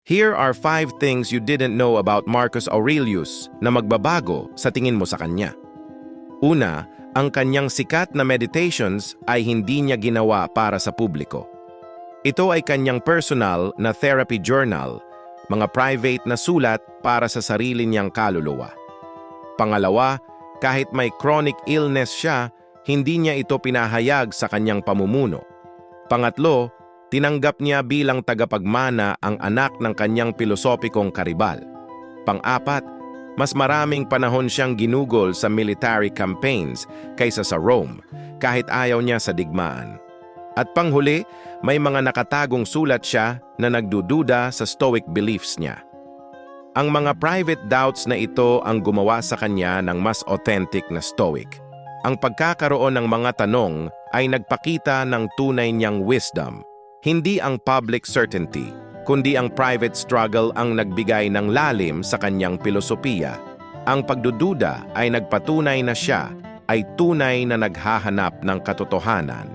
Here are 5 things you didn't know about Marcus Aurelius na magbabago sa tingin mo sa kanya. Una, ang kanyang sikat na meditations ay hindi niya ginawa para sa publiko. Ito ay kanyang personal na therapy journal, mga private na sulat para sa sarili niyang kaluluwa. Pangalawa, kahit may chronic illness siya, hindi niya ito pinahayag sa kanyang pamumuno. Pangatlo, tinanggap niya bilang tagapagmana ang anak ng kanyang pilosopikong karibal. Pang-apat, mas maraming panahon siyang ginugol sa military campaigns kaysa sa Rome, kahit ayaw niya sa digmaan. At panghuli, may mga nakatagong sulat siya na nagdududa sa Stoic beliefs niya. Ang mga private doubts na ito ang gumawa sa kanya ng mas authentic na Stoic. Ang pagkakaroon ng mga tanong ay nagpakita ng tunay niyang wisdom. Hindi ang public certainty, kundi ang private struggle ang nagbigay ng lalim sa kanyang pilosopiya. Ang pagdududa ay nagpatunay na siya ay tunay na naghahanap ng katotohanan.